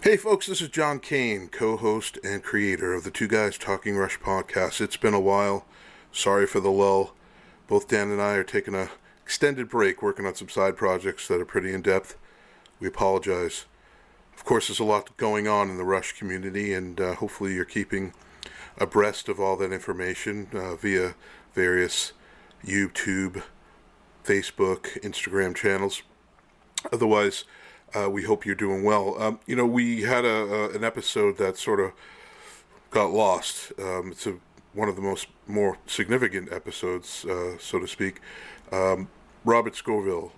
Hey folks, this is John Kane, co-host and creator of the Two Guys Talking Rush podcast. It's been a while. Sorry for the lull. Both Dan and I are taking a extended break working on some side projects that are pretty in-depth. We apologize. Of course, there's a lot going on in the Rush community, and hopefully you're keeping abreast of all that information via various YouTube, Facebook, Instagram channels. Otherwise, we hope you're doing well. We had an episode that sort of got lost. It's one of the more significant episodes, so to speak. Robert Scovill,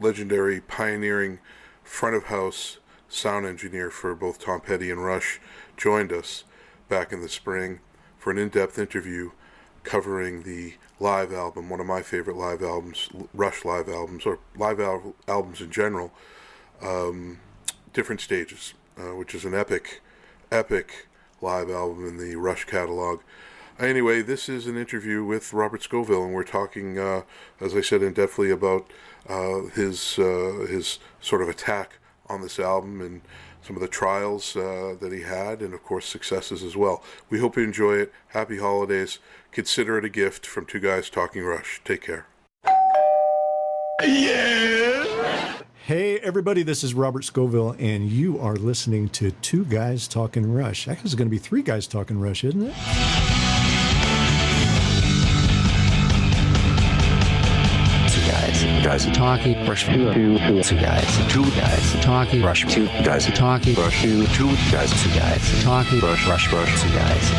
legendary pioneering front of house sound engineer for both Tom Petty and Rush, joined us back in the spring for an in-depth interview covering the live album, one of my favorite live albums, Rush live albums, or live albums in general. Different Stages, which is an epic live album in the Rush catalog. Anyway, this is an interview with Robert Scovill, and we're talking, as I said, in-depthly about his sort of attack on this album and some of the trials that he had, and of course successes as well. We hope you enjoy it. Happy holidays. Consider it a gift from Two Guys Talking Rush. Take care. Yeah! Hey everybody, this is Robert Scovill, and you are listening to Two Guys Talking Rush. Actually, it's going to be Three Guys Talking Rush, isn't it? Two guys talking, Rush two guys talking, Rush two guys talking, Rush two guys talking, Rush two guys.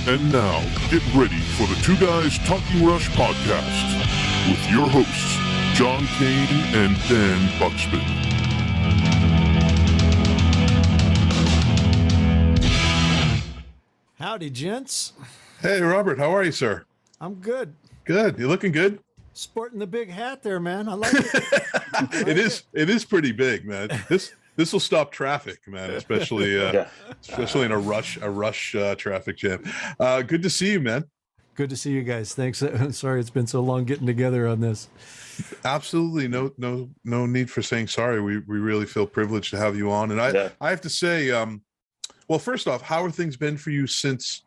And now, get ready for the Two Guys Talking Rush podcast with your hosts, John Kane and Dan Buxton. Howdy, gents. Hey, Robert, how are you, sir? I'm good. Good. You looking good? Sporting the big hat there, man. I like it. It is pretty big, man. This will stop traffic, man, especially in a rush traffic jam. Good to see you, man. Good to see you guys. Thanks. Sorry it's been so long getting together on this. Absolutely no need for saying sorry. We really feel privileged to have you on. And I have to say, well, first off, how have things been for you since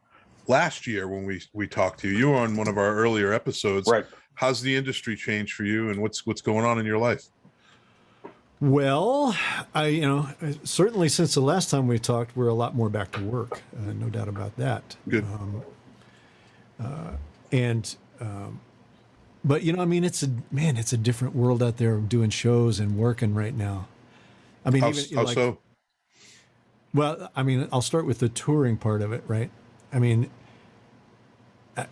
last year when we talked to you? You were on one of our earlier episodes. Right. How's the industry changed for you, and what's going on in your life? Well, certainly since the last time we talked, we're a lot more back to work. No doubt about that. Good. But it's a different world out there doing shows and working right now. I mean, How so? Well, I'll start with the touring part of it, right?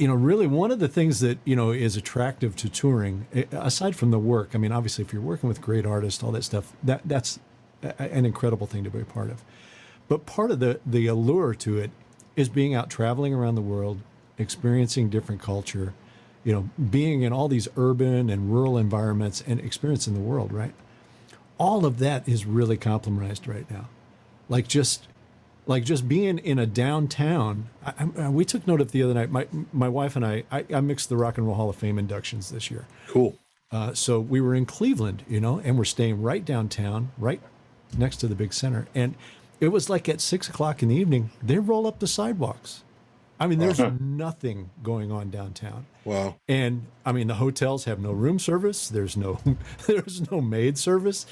Really one of the things that, is attractive to touring, aside from the work, obviously if you're working with great artists, all that stuff, that's an incredible thing to be a part of. But part of the allure to it is being out traveling around the world, experiencing different culture, being in all these urban and rural environments and experiencing the world, right? All of that is really compromised right now. Like just being in a downtown. We took note of the other night. My wife and I mixed the Rock and Roll Hall of Fame inductions this year. Cool. So we were in Cleveland, and we're staying right downtown, right next to the big center. And it was like at 6 o'clock in the evening, they roll up the sidewalks. There's nothing going on downtown. Wow. And the hotels have no room service. There's no maid service.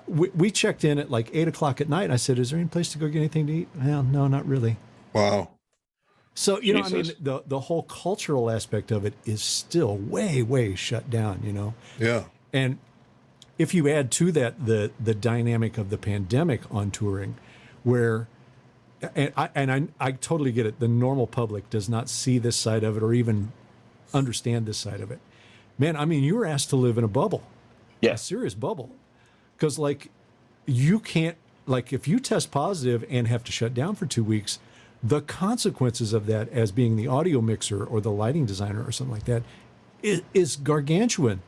We checked in at like 8 o'clock at night. I said, "Is there any place to go get anything to eat?" Well, no, not really. Wow. So the whole cultural aspect of it is still way shut down. Yeah. And if you add to that the dynamic of the pandemic on touring, where I totally get it. The normal public does not see this side of it or even understand this side of it. Man, you were asked to live in a bubble. Yeah. A serious bubble. Because you can't like if you test positive and have to shut down for 2 weeks, the consequences of that as being the audio mixer or the lighting designer or something like that is gargantuan.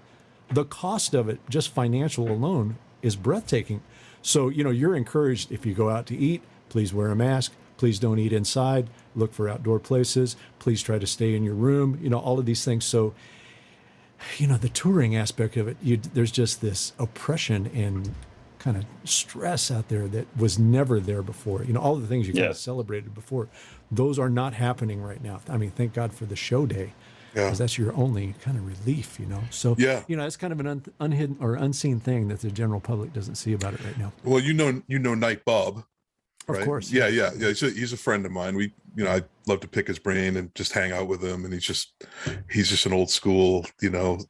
The cost of it, just financial alone, is breathtaking. So, you're encouraged, if you go out to eat, please wear a mask. Please don't eat inside. Look for outdoor places. Please try to stay in your room. All of these things. So, the touring aspect of it, there's just this oppression and kind of stress out there that was never there before. All the things you kind of celebrated before, those are not happening right now. I mean, thank God for the show day. Because that's your only kind of relief, So, it's kind of an unhidden or unseen thing that the general public doesn't see about it right now. Well, Night Bob, right? Of course. Yeah. He's a friend of mine. I love to pick his brain and just hang out with him. And he's just an old school,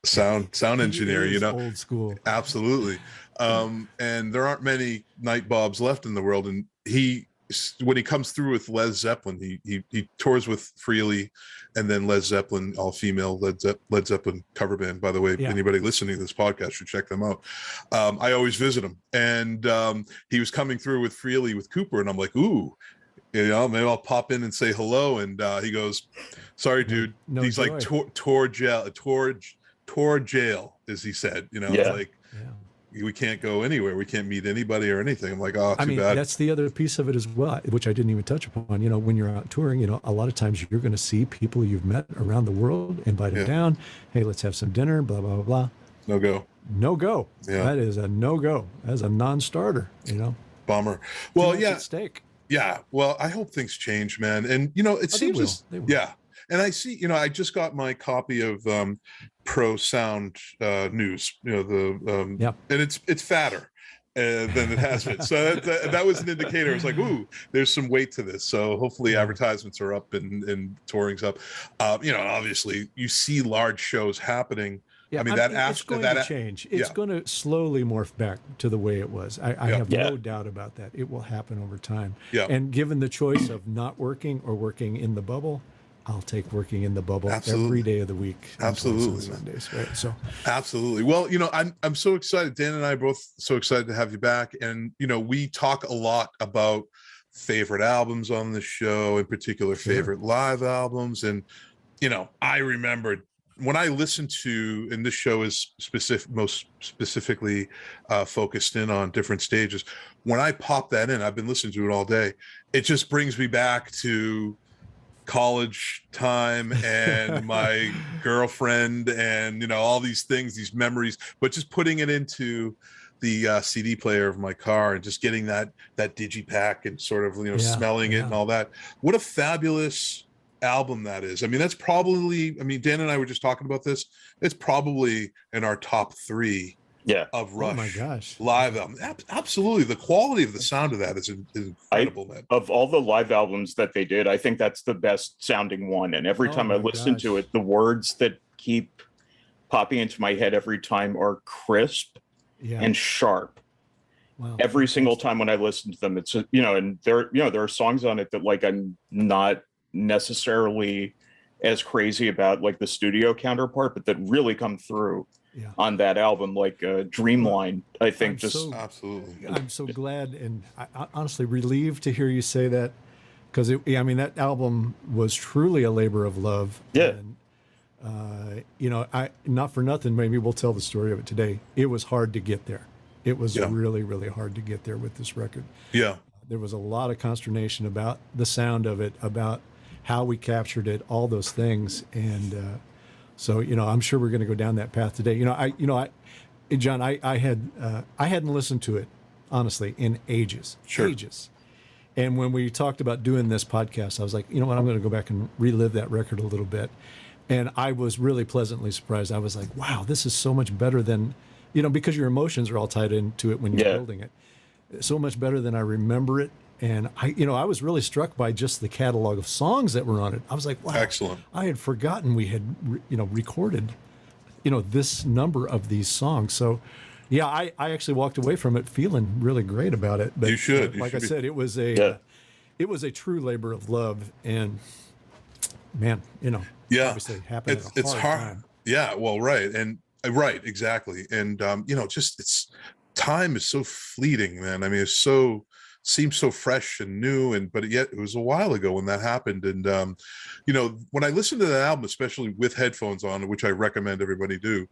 sound engineer, Old school. Absolutely. And there aren't many Night Bobs left in the world. And when he comes through with Led Zeppelin, he tours with Freely, and then Led Zeppelin, all female Led Zeppelin cover band. By the way, anybody listening to this podcast should check them out. I always visit him, and he was coming through with Freely with Cooper, and I'm like, ooh, maybe I'll pop in and say hello. And he goes, "Sorry, dude." No He's joy. like tour jail, as he said. We can't go anywhere. We can't meet anybody or anything. I'm like, oh, too bad. That's the other piece of it as well, which I didn't even touch upon. When you're out touring, a lot of times you're going to see people you've met around the world, invite them down. Hey, let's have some dinner, blah, blah, blah, blah. No go. No go. Yeah. That is a no go. As a non-starter, Bummer. Well, Too much at stake. Yeah. Well, I hope things change, man. And, it seems They will. yeah. And I see, I just got my copy of Pro Sound News, and it's fatter than it has been. So that was an indicator. It was like, ooh, there's some weight to this. So hopefully advertisements are up and touring's up. Obviously you see large shows happening. Yeah, it's going to change. It's going to slowly morph back to the way it was. I have no doubt about that. It will happen over time. Yeah. And given the choice of not working or working in the bubble, I'll take working in the bubble every day of the week. Absolutely. Sundays, right? So absolutely. Well, I'm so excited. Dan and I are both so excited to have you back. And, we talk a lot about favorite albums on the show, in particular, favorite live albums. And, I remembered when I listened to, and this show is most specifically focused in on different stages. When I pop that in, I've been listening to it all day. It just brings me back to college time and my girlfriend and all these things, these memories, but just putting it into the CD player of my car and just getting that digipack and sort of smelling it and all that. What a fabulous album that is. I mean, that's probably, Dan and I were just talking about this, it's probably in our top 3 of Rush. Oh my gosh. Live album. Absolutely. The quality of the sound of that is incredible, man. Of all the live albums that they did, I think that's the best sounding one. And every time I listen to it, the words that keep popping into my head every time are crisp and sharp. Wow. Every single time when I listen to them, it's, and there are songs on it that like I'm not necessarily as crazy about like the studio counterpart, but that really come through on that album, like Dreamline. I think absolutely. I'm so glad and I honestly relieved to hear you say that, because that album was truly a labor of love. Yeah. And, I not for nothing, maybe we'll tell the story of it today. It was hard to get there. It was really, really hard to get there with this record. Yeah. There was a lot of consternation about the sound of it, about how we captured it, all those things. And so, I'm sure we're going to go down that path today. John, I hadn't listened to it, honestly, in ages. Sure. Ages. And when we talked about doing this podcast, I was like, you know what, I'm going to go back and relive that record a little bit. And I was really pleasantly surprised. I was like, wow, this is so much better than, because your emotions are all tied into it when you're building it. So much better than I remember it. And I was really struck by just the catalog of songs that were on it. I was like, wow, excellent. I had forgotten we had, recorded, this number of these songs. So, yeah, I actually walked away from it feeling really great about it. But you should. Like I said, it was a true labor of love. And man, obviously happened at a hard time. Yeah, well, right. And right, exactly. And, time is so fleeting, man. I mean, it's so seems so fresh and new, but yet it was a while ago when that happened. And when I listen to that album, especially with headphones on, which I recommend everybody do,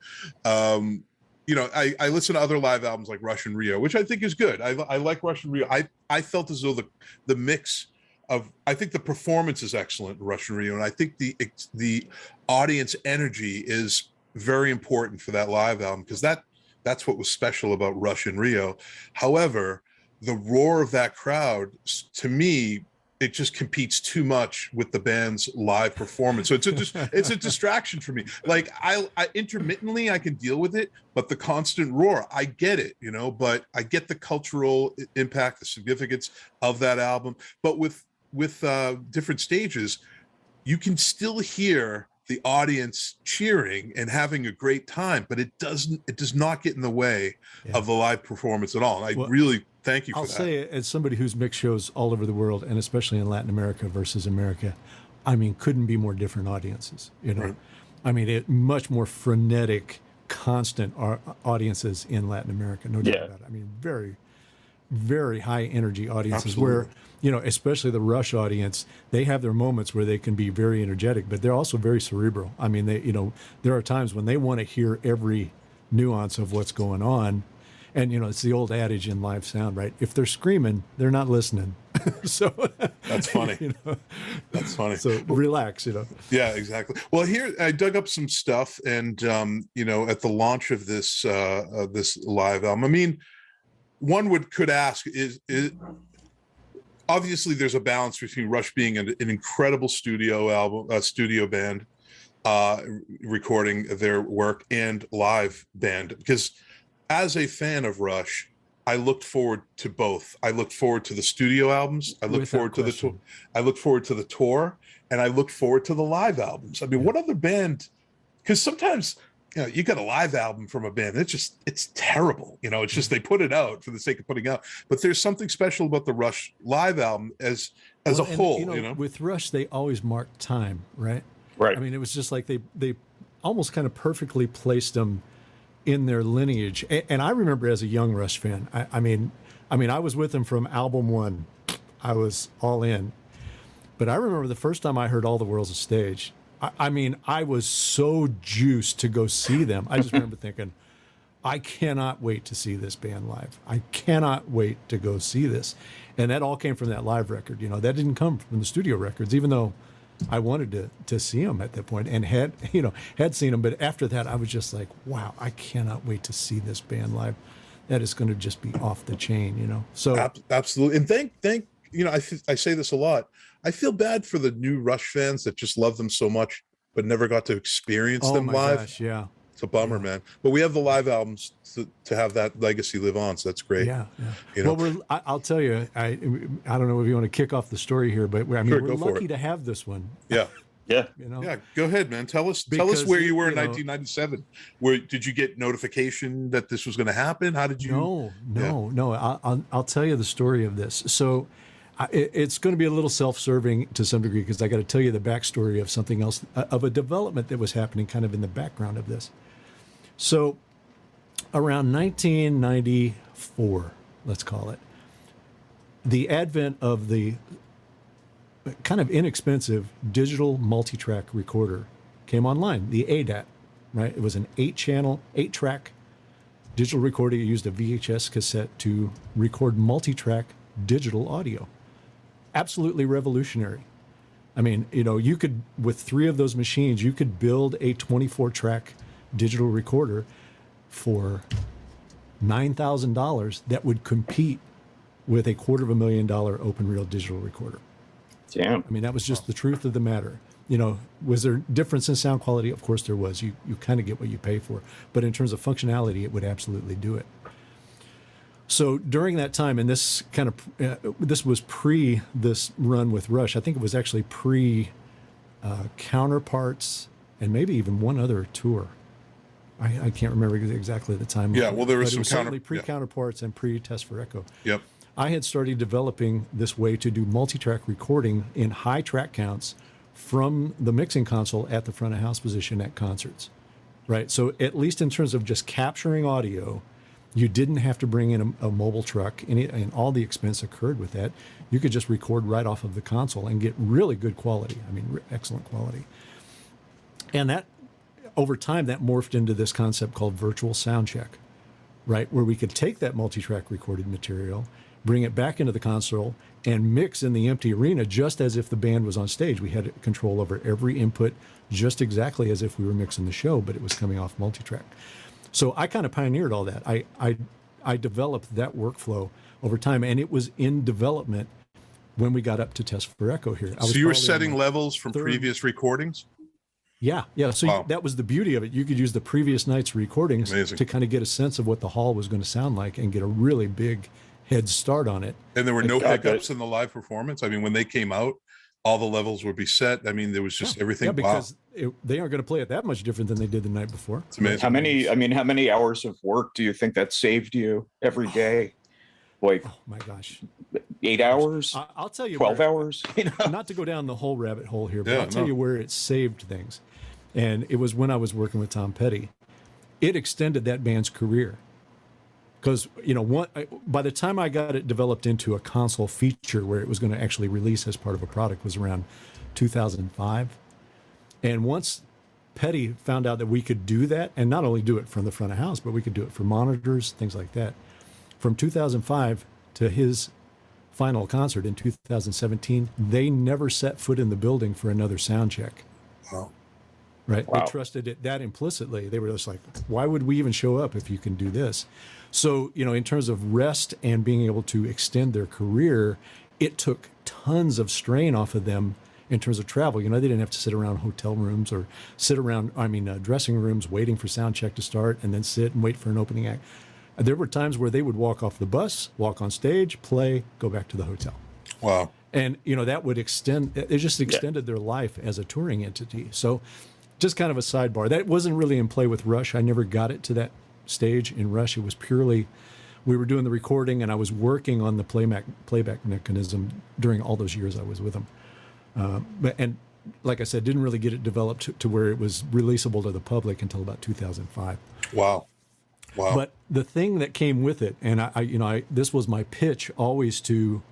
I listen to other live albums like Rush and Rio, which I think is good. I like Rush and Rio. I felt as though the mix of, I think the performance is excellent in Rush and Rio, and I think the audience energy is very important for that live album, because that's what was special about Rush and Rio. However, the roar of that crowd, to me, it just competes too much with the band's live performance. So it's a distraction for me. Like I intermittently I can deal with it, but the constant roar, I get it, but I get the cultural impact, the significance of that album. But with different stages, you can still hear the audience cheering and having a great time, but it does not get in the way of the live performance at all. And I really thank you for that. I'll say, as somebody who's mixed shows all over the world, and especially in Latin America versus America, I mean, couldn't be more different audiences, Right. I mean, much more frenetic, constant audiences in Latin America, no doubt about it. I mean, very, very high energy audiences. Absolutely. Where, especially the Rush audience, they have their moments where they can be very energetic, but they're also very cerebral. I mean, there are times when they want to hear every nuance of what's going on. And, it's the old adage in live sound, right? If they're screaming, they're not listening. So that's funny. That's funny. So relax, Yeah, exactly. Well, here I dug up some stuff, and at the launch of this live album, I mean, one could ask is obviously there's a balance between Rush being an incredible studio band, recording their work, and live band, because as a fan of Rush, I looked forward to both. I looked forward to the studio albums. I looked forward to the tour. I looked forward to the tour, and I looked forward to the live albums. I mean, what other band? Because sometimes you got a live album from a band, it's terrible. It's just they put it out for the sake of putting out. But there's something special about the Rush live album as a whole. With Rush, they always marked time, right? Right. I mean, it was just like they almost kind of perfectly placed them in their lineage. And I remember as a young Rush fan, I mean, I was with them from album one. I was all in. But I remember the first time I heard All the World's a Stage, I mean, I was so juiced to go see them. I just remember thinking, I cannot wait to see this band live. I cannot wait to go see this. And that all came from that live record. That didn't come from the studio records, even though I wanted to see them at that point and had seen them. But after that, I was just like, wow, I cannot wait to see this band live. That is going to just be off the chain, So absolutely. And I say this a lot. I feel bad for the new Rush fans that just love them so much, but never got to experience them live. Gosh, yeah. It's a bummer, man. But we have the live albums to have that legacy live on, so that's great. Yeah. Well, I'll tell you, I don't know if you want to kick off the story here, but we're lucky to have this one. Yeah. Yeah. Yeah. Go ahead, man. Tell us where you were in 1997. Did you get notification that this was going to happen? How did you? No. I'll tell you the story of this. So it's going to be a little self-serving to some degree, because I got to tell you the backstory of something else, of a development that was happening kind of in the background of this. So around 1994, let's call it, the advent of the kind of inexpensive digital multi-track recorder came online, the ADAT, right? It was an 8-track digital recorder. You used a VHS cassette to record multi-track digital audio. Absolutely revolutionary. I mean, you could, with 3 of those machines, you could build a 24-track digital recorder for $9,000 that would compete with a $250,000 open reel digital recorder. Damn. I mean, that was just the truth of the matter. Was there difference in sound quality? Of course there was. You kind of get what you pay for. But in terms of functionality, it would absolutely do it. So during that time, and this this was pre this run with Rush. I think it was actually pre Counterparts and maybe even one other tour. I can't remember exactly the time. Yeah, well, there was some certainly pre-Counterparts and pre-Test for Echo. Yep. I had started developing this way to do multi-track recording in high track counts from the mixing console at the front of house position at concerts, right? So at least in terms of just capturing audio You didn't have to bring in a mobile truck, and all the expense occurred with that. You could just record right off of the console and get really good quality. I mean, excellent quality. And that, over time, that morphed into this concept called virtual sound check, right? Where we could take that multi-track recorded material, bring it back into the console, and mix in the empty arena just as if the band was on stage. We had control over every input just exactly as if we were mixing the show, but it was coming off multi-track. So I kind of pioneered all that. I developed that workflow over time, and it was in development when we got up to Test for Echo here. So you were setting levels from previous recordings? Yeah. So wow. That was the beauty of it. You could use the previous night's recordings to kind of get a sense of what the hall was going to sound like and get a really big head start on it. And there were no hiccups in the live performance? I mean, when they came out, all the levels would be set. I mean, there was just everything. Yeah, because they aren't going to play it that much different than they did the night before. It's amazing. How many hours of work do you think that saved you every day? Like, oh my gosh, 8 hours? I'll tell you, 12 hours? Not to go down the whole rabbit hole here, but I'll tell you where it saved things. And it was when I was working with Tom Petty. It extended that band's career. Because, by the time I got it developed into a console feature where it was going to actually release as part of a product was around 2005. And once Petty found out that we could do that, and not only do it from the front of house, but we could do it for monitors, things like that. From 2005 to his final concert in 2017, they never set foot in the building for another sound check. Wow. Right? Wow. They trusted it that implicitly. They were just like, why would we even show up if you can do this? So, in terms of rest and being able to extend their career, it took tons of strain off of them in terms of travel. They didn't have to sit around hotel rooms or sit around, dressing rooms waiting for sound check to start and then sit and wait for an opening act. There were times where they would walk off the bus, walk on stage, play, go back to the hotel. Wow. And, that would it just extended their life as a touring entity. So just kind of a sidebar. That wasn't really in play with Rush. I never got it to that stage in Rush. It was purely, we were doing the recording and I was working on the playback mechanism during all those years I was with them. And like I said, didn't really get it developed to where it was releasable to the public until about 2005. Wow. But the thing that came with it, and this was my pitch always to,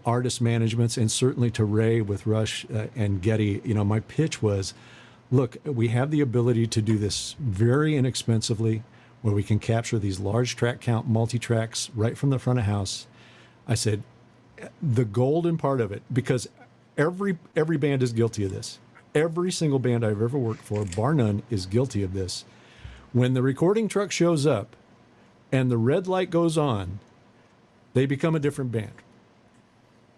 artist managements and certainly to Ray with Rush and Getty, my pitch was, look, we have the ability to do this very inexpensively where we can capture these large track count multi-tracks right from the front of house. I said, the golden part of it, because every band is guilty of this. Every single band I've ever worked for, bar none, is guilty of this. When the recording truck shows up and the red light goes on, they become a different band.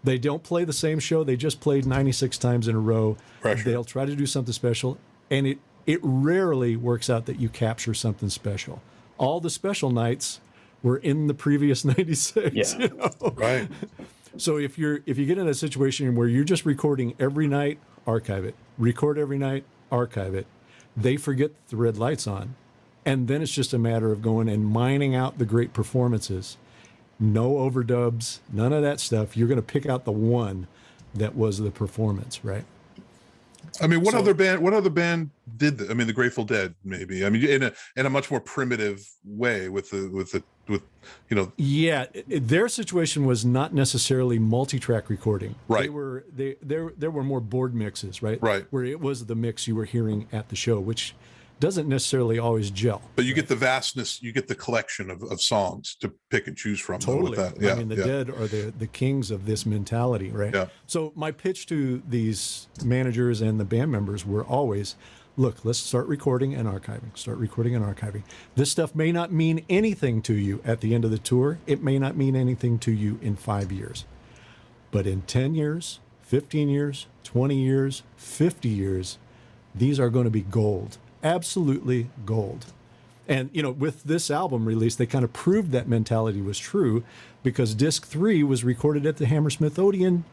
They don't play the same show. They just played 96 times in a row. Pressure. They'll try to do something special. And it rarely works out that you capture something special. All the special nights were in the previous 96. Yeah. Right. So if you get in a situation where you're just recording every night, archive it. Record every night, archive it. They forget the red light's on. And then it's just a matter of going and mining out the great performances. No overdubs, none of that stuff. You're going to pick out the one that was the performance, right? I mean, what other band did that? I mean, the Grateful Dead, maybe. I mean, in a much more primitive way with Yeah, their situation was not necessarily multi-track recording. Right. There were more board mixes, right? Right. Where it was the mix you were hearing at the show, which doesn't necessarily always gel. But you get the vastness, you get the collection of songs to pick and choose from. Totally. With that. Yeah, I mean, the Dead are the kings of this mentality, right? Yeah. So my pitch to these managers and the band members were always, look, let's start recording and archiving. Start recording and archiving. This stuff may not mean anything to you at the end of the tour. It may not mean anything to you in 5 years. But in 10 years, 15 years, 20 years, 50 years, these are going to be gold. Absolutely gold. And, with this album release, they kind of proved that mentality was true because disc 3 was recorded at the Hammersmith Odeon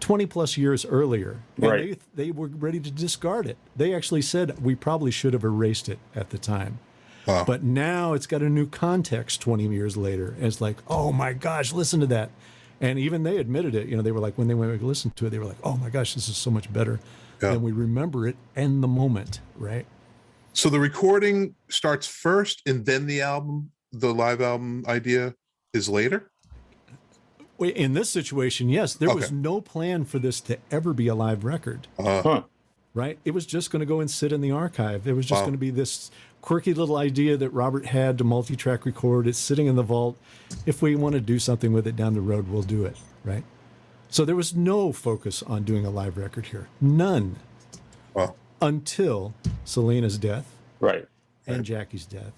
20 plus years earlier. And Right. they were ready to discard it. They actually said we probably should have erased it at the time. Wow. But now it's got a new context 20 years later. And it's like, oh my gosh, listen to that. And even they admitted it. They were like, when they went to listen to it, they were like, oh my gosh, this is so much better. Yeah. And we remember it in the moment, right? So the recording starts first and then the album the live album idea is later? In this situation, yes, there was Okay. no plan for this to ever be a live record. Huh. Right? It was just going to go and sit in the archive. It was just Wow. going to be this quirky little idea that Robert had to multi-track record. It's sitting in the vault. If we want to do something with it down the road, we'll do it. Right? So there was no focus on doing a live record here. None. Wow. Until Selena's death Right. and Jackie's death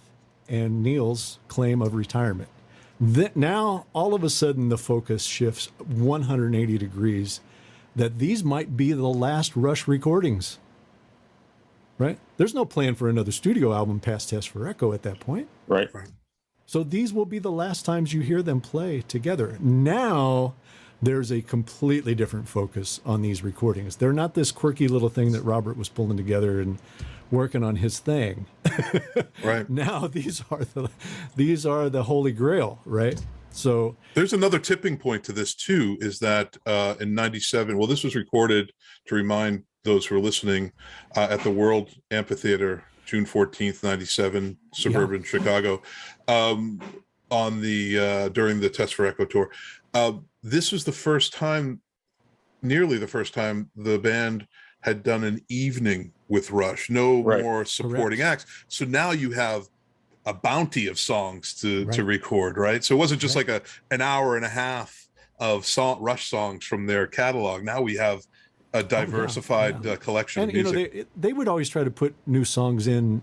and Neil's claim of retirement. That now, all of a sudden, the focus shifts 180 degrees that these might be the last Rush recordings. Right? There's no plan for another studio album past Test for Echo at that point. Right. So these will be the last times you hear them play together. Now, there's a completely different focus on these recordings. They're not this quirky little thing that Robert was pulling together and working on his thing. Right. Now these are the holy grail, right? So There's another tipping point to this too, is that in 97, well, this was recorded, to remind those who are listening, at the World Amphitheater, June 14th, 97, suburban Chicago, on the during the Test for Echo tour. This was the first time, nearly the first time, the band had done an evening with Rush, no Right. more supporting acts. So now you have a bounty of songs to record, right? So it wasn't just like an hour and a half of Rush songs from their catalog. Now we have a diversified collection and of music. they would always try to put new songs in,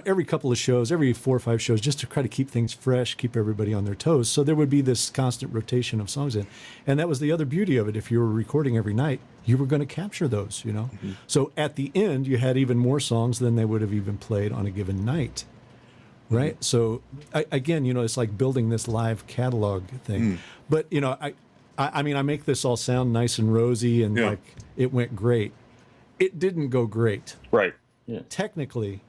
every couple of shows, every 4 or 5 shows, just to try to keep things fresh, keep everybody on their toes. So there would be this constant rotation of songs in. And that was the other beauty of it. If you were recording every night, you were going to capture those, Mm-hmm. So at the end, you had even more songs than they would have even played on a given night. Right. Mm-hmm. So again, it's like building this live catalog thing. But, I mean, I make this all sound nice and rosy and like it went great. It didn't go great. Right. Yeah. Technically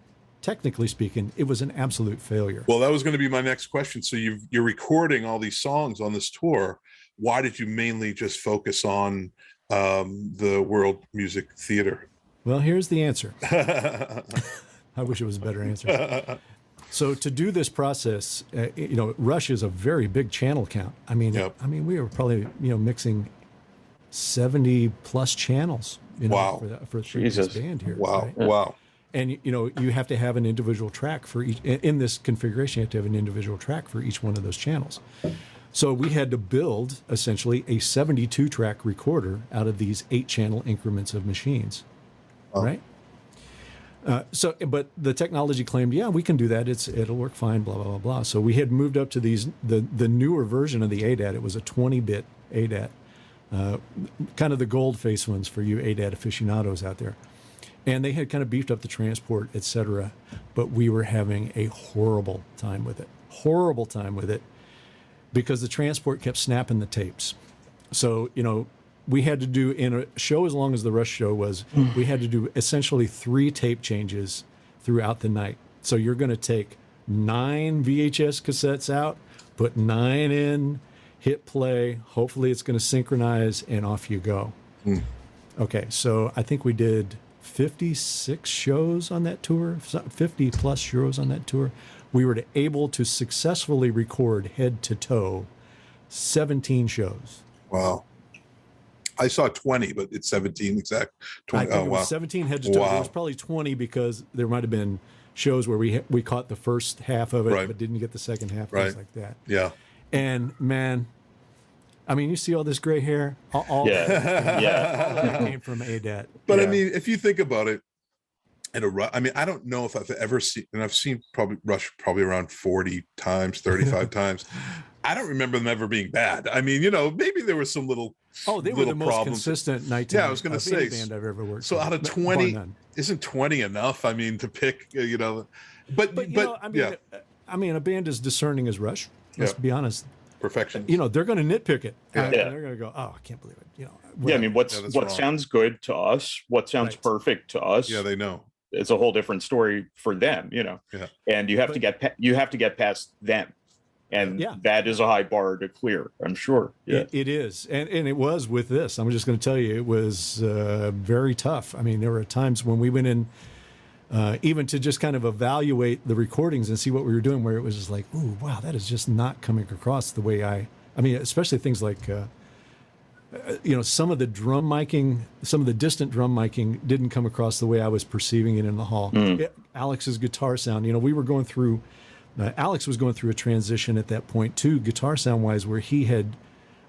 speaking, it was an absolute failure. Well, that was going to be my next question. So you're recording all these songs on this tour. Why did you mainly just focus on the World Music Theater? Well, here's the answer. I wish it was a better answer. So to do this process, Rush is a very big channel count. I mean, we were probably mixing 70 plus channels. Wow. For this band here. Wow. Right? Wow. And you have to have an individual track for each. In this configuration, you have to have an individual track for each one of those channels. So we had to build essentially a 72-track recorder out of these 8-channel increments of machines, right? But the technology claimed, we can do that. It'll work fine. Blah blah blah blah. So we had moved up to the newer version of the ADAT. It was a 20-bit ADAT, kind of the gold face ones for you ADAT aficionados out there. And they had kind of beefed up the transport, etc. But we were having a horrible time with it, because the transport kept snapping the tapes. So we had to do, in a show as long as the Rush show was, we had to do essentially 3 tape changes throughout the night. So you're going to take 9 VHS cassettes out, put 9 in, hit play. Hopefully it's going to synchronize, and off you go. Okay, so I think we did 56 shows on that tour, 50 plus shows on that tour. We were able to successfully record head to toe 17 shows. Wow. I saw 20, but it's 17 exact. 20. I think it was 17 head to toe. It was probably 20 because there might have been shows where we caught the first half of it, but didn't get the second half, things like that. Yeah. And man, I mean, you see all this gray hair? All that came from ADAT. But I mean, if you think about it, I mean, I don't know if I've ever seen, and I've seen probably Rush around 40 times, 35 times. I don't remember them ever being bad. I mean, maybe there was some little they were the most consistent nighttime. Yeah, I was going to say, band I've ever worked. So with. out of 20, isn't 20 enough? I mean, to pick, I mean, a band as discerning as Rush. Let's be honest. Perfection. They're going to nitpick it. Yeah. They're going to go, oh, I can't believe it. I mean, what sounds good to us, what sounds perfect to us. Yeah, they know. It's a whole different story for them, Yeah. And you have to get past them. And that is a high bar to clear, I'm sure. Yeah. It is. And it was with this. I'm just going to tell you, it was very tough. I mean, there were times when we went in even to just kind of evaluate the recordings and see what we were doing, where it was just like, ooh, wow, that is just not coming across the way I mean, especially things like, some of the drum miking, some of the distant drum miking didn't come across the way I was perceiving it in the hall. Alex's guitar sound, we were going through, Alex was going through a transition at that point too, guitar sound wise, where he had,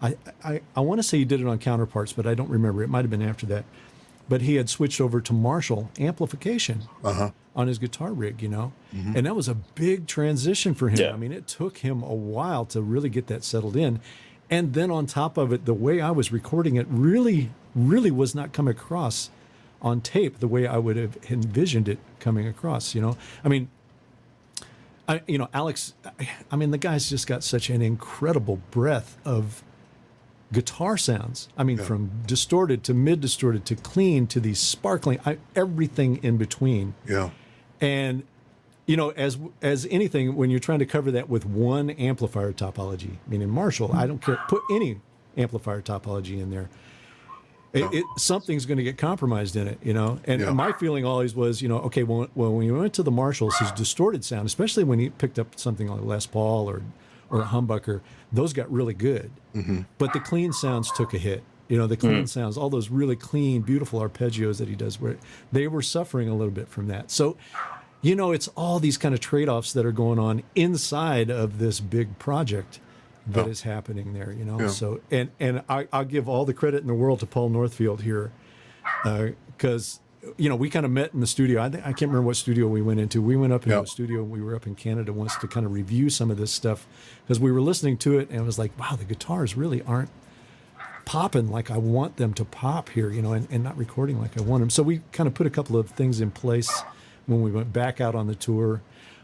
I want to say he did it on Counterparts, but I don't remember. It might have been after that. But he had switched over to Marshall amplification on his guitar rig, and that was a big transition for him. Yeah. I mean, it took him a while to really get that settled in. And then on top of it, the way I was recording it really, really was not coming across on tape the way I would have envisioned it coming across, I mean, Alex, the guy's just got such an incredible breadth of guitar sounds. I mean, from distorted to mid-distorted to clean to these sparkling, everything in between. Yeah. And, as anything, when you're trying to cover that with one amplifier topology, meaning Marshall, I don't care, put any amplifier topology in there. Something's going to get compromised in it, And my feeling always was, okay, well, when we went to the Marshalls, his distorted sound, especially when he picked up something like Les Paul or a humbucker, those got really good. But the clean sounds took a hit. The clean sounds, all those really clean, beautiful arpeggios that he does, where they were suffering a little bit from that. So, it's all these kind of trade-offs that are going on inside of this big project that is happening there, So, and I'll give all the credit in the world to Paul Northfield here, because we kind of met in the studio. I can't remember what studio we went into. We went up into a studio. We were up in Canada once to kind of review some of this stuff, because we were listening to it and it was like, wow, the guitars really aren't popping like I want them to pop here, and not recording like I want them. So we kind of put a couple of things in place when we went back out on the tour.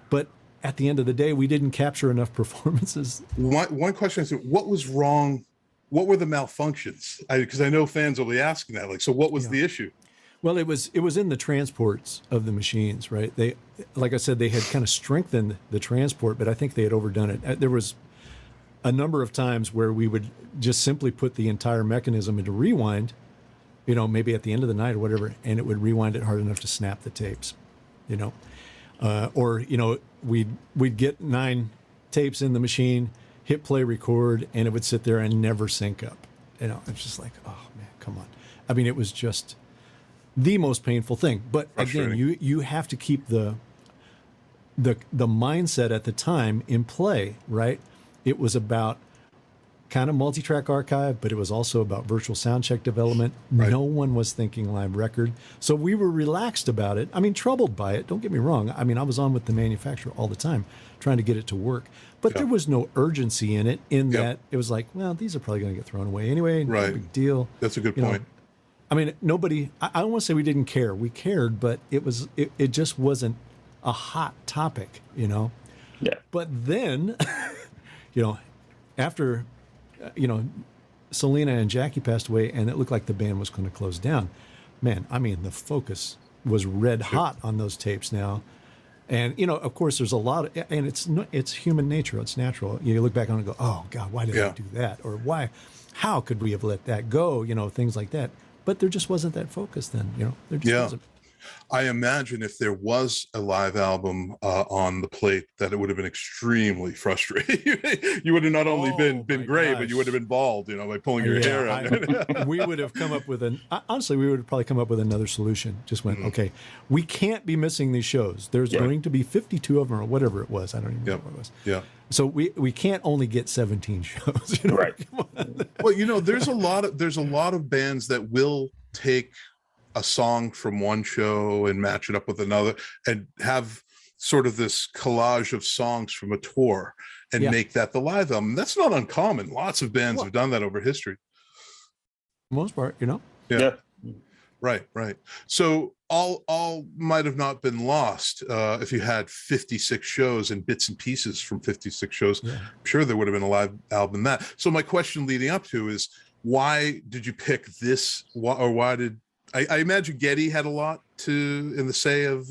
But at the end of the day, we didn't capture enough performances. One question is, what was wrong? What were the malfunctions? Because I know fans will be asking that. Like, so what was the issue? Well, it was in the transports of the machines, right? They, like I said, they had kind of strengthened the transport, but I think they had overdone it. There was a number of times where we would just simply put the entire mechanism into rewind, maybe at the end of the night or whatever, and it would rewind it hard enough to snap the tapes, or we'd get 9 tapes in the machine, hit play, record, and it would sit there and never sync up. It's just like, oh man, come on. I mean, it was just the most painful thing. But again, you have to keep the mindset at the time in play, right? It was about kind of multi-track archive, but it was also about virtual sound check development. Right. No one was thinking live record. So we were relaxed about it. I mean, troubled by it. Don't get me wrong. I mean, I was on with the manufacturer all the time trying to get it to work. But there was no urgency in it, that it was like, well, these are probably going to get thrown away anyway. No big deal. That's a good point. I mean, nobody, I don't want to say we didn't care. We cared, but it just wasn't a hot topic, Yeah. But then, after, Selena and Jackie passed away and it looked like the band was going to close down, man, I mean, the focus was red hot on those tapes now. And, of course, there's a lot of, and it's human nature. It's natural. You look back on it and go, oh, God, why did I do that? Or how could we have let that go? Things like that. But there just wasn't that focus then, There just wasn't. I imagine if there was a live album on the plate, that it would have been extremely frustrating. You would have not only been gray, but you would have been bald, by pulling your hair out. We would have come up with honestly, we would have probably come up with another solution. Just went, okay, we can't be missing these shows. There's going to be 52 of them or whatever it was. I don't even know what it was. Yeah. So we can't only get 17 shows. Right. Well, there's a lot of bands that will take a song from one show and match it up with another and have sort of this collage of songs from a tour and make that the live album. That's not uncommon. Lots of bands have done that over history. Most part, Yeah. Right. So all might have not been lost if you had 56 shows and bits and pieces from 56 shows. Yeah. I'm sure there would have been a live album in that. So my question leading up to is, why did you pick this? Or why did I imagine Getty had a lot in the say of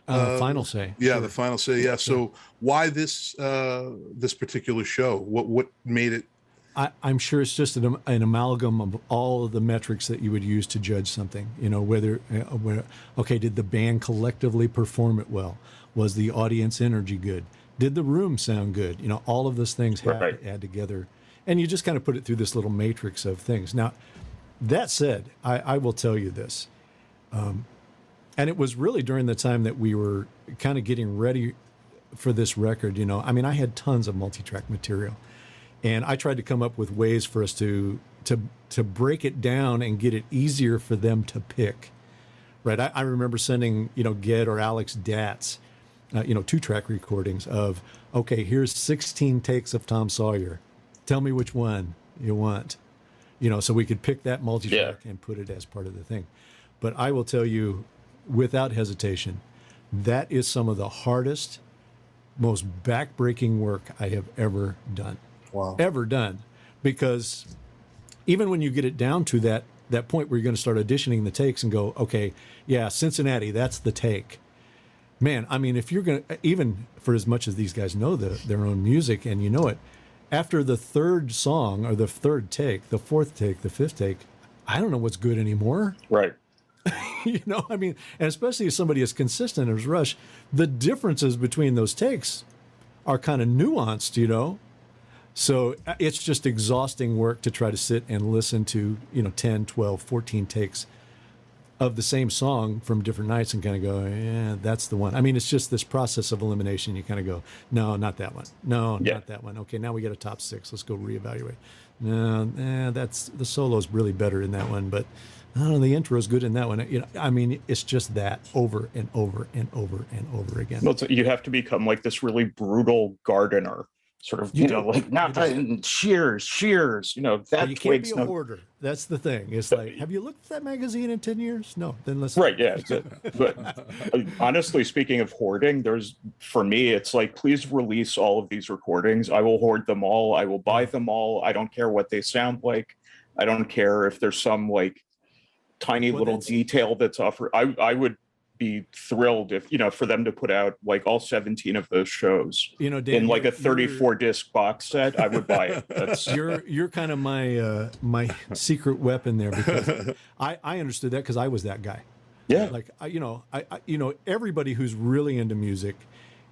final say. Yeah, sure. The final say. Yeah. So why this particular show? What made it? I'm sure it's just an amalgam of all of the metrics that you would use to judge something. Okay, did the band collectively perform it well? Was the audience energy good? Did the room sound good? All of those things have to add together. And you just kind of put it through this little matrix of things. Now, that said, I will tell you this. And it was really during the time that we were kind of getting ready for this record. I had tons of multi-track material. And I tried to come up with ways for us to break it down and get it easier for them to pick. Right. I remember sending, Ged or Alex DATs, 2-track recordings of, okay, here's 16 takes of Tom Sawyer. Tell me which one you want, so we could pick that multi-track and put it as part of the thing. But I will tell you, without hesitation, that is some of the hardest, most back-breaking work I have ever done. Wow. Ever done. Because even when you get it down to that point where you're going to start auditioning the takes and go, okay, yeah, Cincinnati, that's the take. Man, if you're going to, even for as much as these guys know their own music and it, after the third song or the third take, the fourth take, the fifth take, I don't know what's good anymore. Right. And especially as somebody as consistent as Rush, the differences between those takes are kind of nuanced, So it's just exhausting work to try to sit and listen to, 10, 12, 14 takes of the same song from different nights and kind of go, yeah, that's the one. It's just this process of elimination. You kind of go, no, not that one. No, not that one. Okay, now we get a top 6. Let's go reevaluate. No, that's the solo's really better in that one, but I don't know, the intro is good in that one. It's just that over and over and over and over again. Well, you have to become like this really brutal gardener. Sort of, shears, that you can't be a hoarder. That's the thing. It's like, have you looked at that magazine in 10 years? No, then let's. Right, yeah. But honestly, speaking of hoarding, for me, it's like, please release all of these recordings. I will hoard them all. I will buy them all. I don't care what they sound like. I don't care if there's some like tiny little detail that's offered. I would be thrilled if for them to put out like all 17 of those shows Dan, in like a 34 disc box set. I would buy it. That's you're kind of my secret weapon there, because I understood that because I was that guy. Like I everybody who's really into music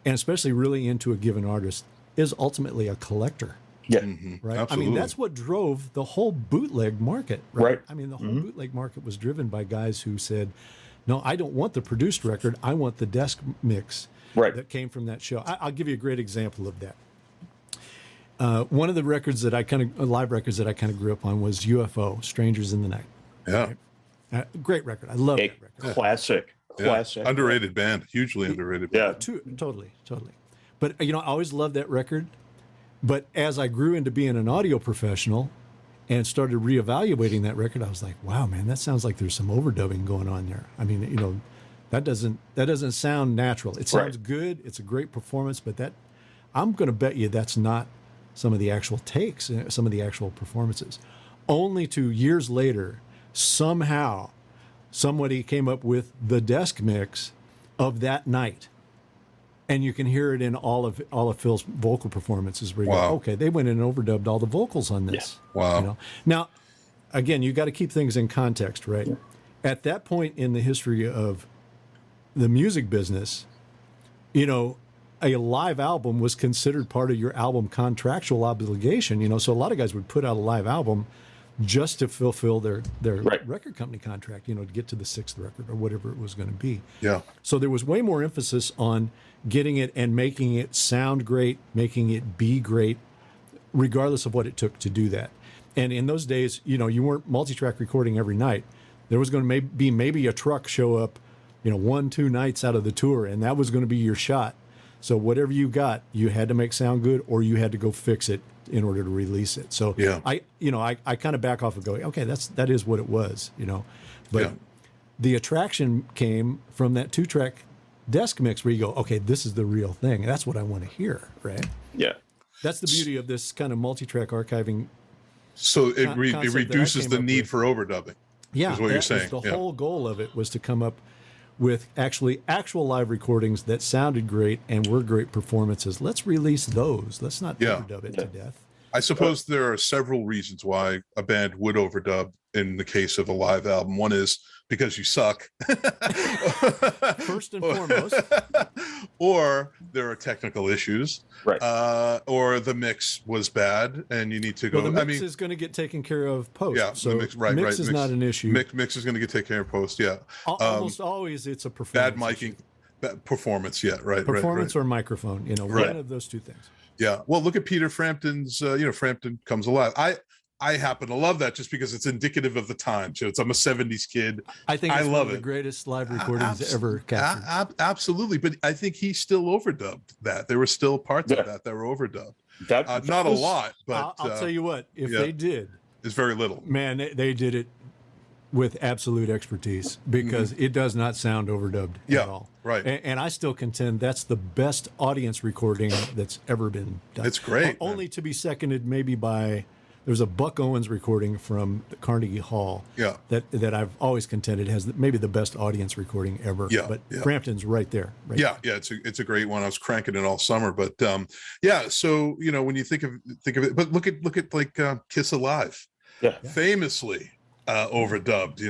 and especially really into a given artist is ultimately a collector. Yeah. Right. Absolutely. That's what drove the whole bootleg market. Right. The whole bootleg market was driven by guys who said, no, I don't want the produced record. I want the desk mix that came from that show. I'll give you a great example of that. One of the records that live records that I kind of grew up on was UFO, Strangers in the Night. Yeah. Right? Great record. I love that record. Classic. Underrated band. Hugely underrated band. Totally. But, I always loved that record. But as I grew into being an audio professional and started reevaluating that record, I was like, wow, man, that sounds like there's some overdubbing going on there. That doesn't sound natural. It sounds good. It's a great performance, but I'm going to bet you that's not some of the actual takes, some of the actual performances. Only 2 years later, somehow, somebody came up with the desk mix of that night. And you can hear it in all of Phil's vocal performances where you go, okay, they went in and overdubbed all the vocals on this. Yeah. Wow. Now, again, you got to keep things in context, right? Yeah. At that point in the history of the music business, a live album was considered part of your album contractual obligation, so a lot of guys would put out a live album just to fulfill their record company contract, to get to the 6th record or whatever it was going to be. Yeah. So there was way more emphasis on getting it and making it sound great, making it be great, regardless of what it took to do that. And in those days, you weren't multi-track recording every night. There was going to be maybe a truck show up, 1-2 nights out of the tour, and that was going to be your shot. So whatever you got, you had to make sound good, or you had to go fix it in order to release it. So I kind of back off and go, okay, that is what it was, But the attraction came from that 2-track desk mix where you go, okay, this is the real thing. That's what I want to hear, right? Yeah. That's the beauty of this kind of multi-track archiving. So it reduces the need for overdubbing. Yeah, is what you're saying. The whole goal of it was to come up with actual live recordings that sounded great and were great performances. Let's release those. Let's not overdub it to death. I suppose there are several reasons why a band would overdub in the case of a live album. One is because you suck. First and foremost. Or there are technical issues. Right. Or the mix was bad and you need to go. Well, the mix is going to get taken care of post. Yeah, so the mix is not an issue. Mix is going to get taken care of post, yeah. Almost always it's a performance. Bad miking, bad performance, yeah, right. Performance or microphone, one of those two things. Yeah. Well, look at Peter Frampton's, Frampton Comes Alive. I happen to love that just because it's indicative of the time. So I'm a 70s kid. I think it's love one of the greatest live recordings ever captured. Absolutely. But I think he still overdubbed that. There were still parts of that were overdubbed. Not a lot, but I'll tell you what, if they did. It's very little. Man, they did it with absolute expertise because it does not sound overdubbed at all. Right. And I still contend that's the best audience recording that's ever been done. It's great. Only to be seconded maybe by, there's a Buck Owens recording from the Carnegie Hall that I've always contended has maybe the best audience recording ever. Yeah, but Frampton's right there. It's a great one. I was cranking it all summer, but so when you think of it, but look at like Kiss Alive, famously overdubbed.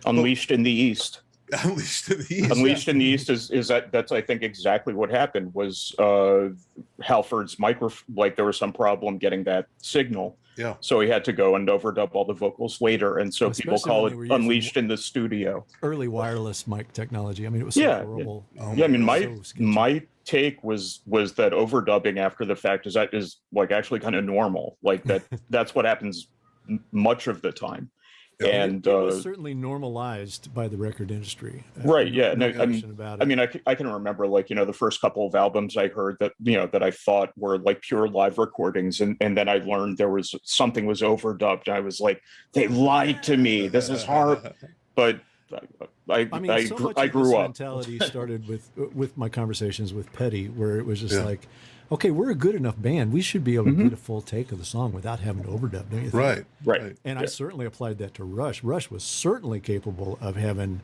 Unleashed in the East. Unleashed in the East. Unleashed in the East is that's I think exactly what happened was Halford's there was some problem getting that signal. Yeah. So he had to go and overdub all the vocals later, and so Especially people call it Unleashed in the studio. Early wireless mic technology. I mean, it was so horrible. I mean, my take was that overdubbing after the fact is like actually kind of normal. Like that's what happens much of the time. And it was certainly normalized by the record industry. Right. Yeah. I can remember the first couple of albums I heard that I thought were like pure live recordings. And then I learned something was overdubbed. I was like, they lied to me. This is hard. But I grew up. Mentality started with my conversations with Petty, where it was just like, okay, we're a good enough band. We should be able to get a full take of the song without having to overdub, don't you think? Right. And I certainly applied that to Rush. Rush was certainly capable of having,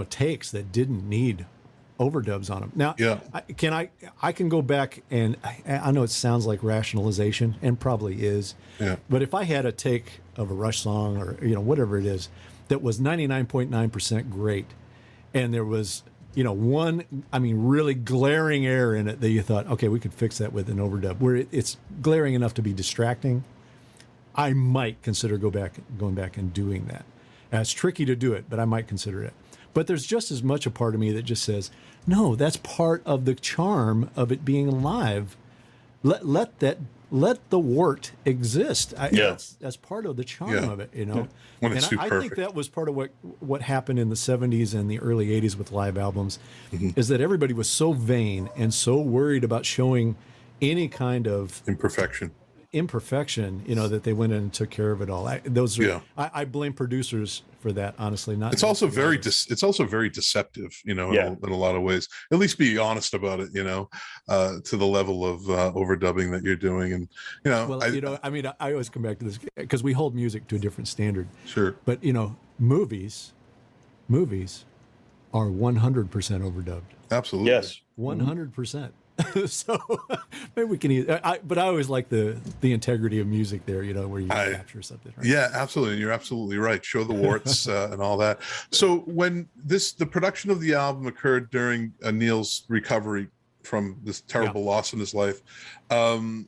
takes that didn't need overdubs on them. Now, I can go back and I know it sounds like rationalization and probably is, but if I had a take of a Rush song or, whatever it is, that was 99.9% great, and there was one, really glaring error in it that you thought, okay, we could fix that with an overdub, where it's glaring enough to be distracting, I might consider going back and doing that. It's tricky to do it, but I might consider it. But there's just as much a part of me that just says, no, that's part of the charm of it being live. Let the wart exist. That's part of the charm of it, When it's I think that was part of what happened in the 70s and the early 80s with live albums, is that everybody was so vain and so worried about showing any kind of imperfection, that they went in and took care of it all. I blame producers for that, honestly. It's also very deceptive, in a lot of ways. At least be honest about it, to the level of overdubbing that you're doing, and I always come back to this because we hold music to a different standard. Sure, but movies are 100% overdubbed. Absolutely, yes, 100%. So maybe we can. But I always like the integrity of music there. Where you capture something. Right? Yeah, absolutely. You're absolutely right. Show the warts and all that. So when the production of the album occurred during Neil's recovery from this terrible loss in his life, and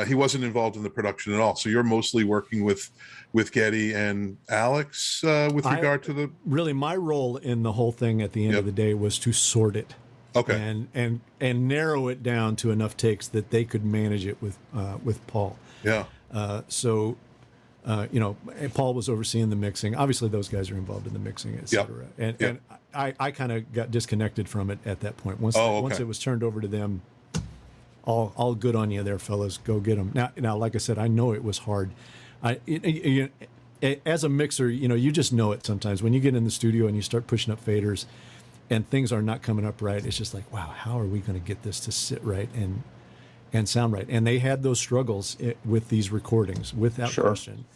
he wasn't involved in the production at all. So you're mostly working with Geddy and Alex with regard to the. Really, my role in the whole thing at the end of the day was to sort it. Okay. And narrow it down to enough takes that they could manage it with Paul. Yeah. So Paul was overseeing the mixing. Obviously, those guys are involved in the mixing, et cetera. And I kind of got disconnected from it at that point. Once it was turned over to them, all good on you there, fellas. Go get them. Now, like I said, I know it was hard. As a mixer, you just know it sometimes when you get in the studio and you start pushing up faders and things are not coming up right. It's just like, wow, how are we going to get this to sit right and sound right? And they had those struggles with these recordings, without question.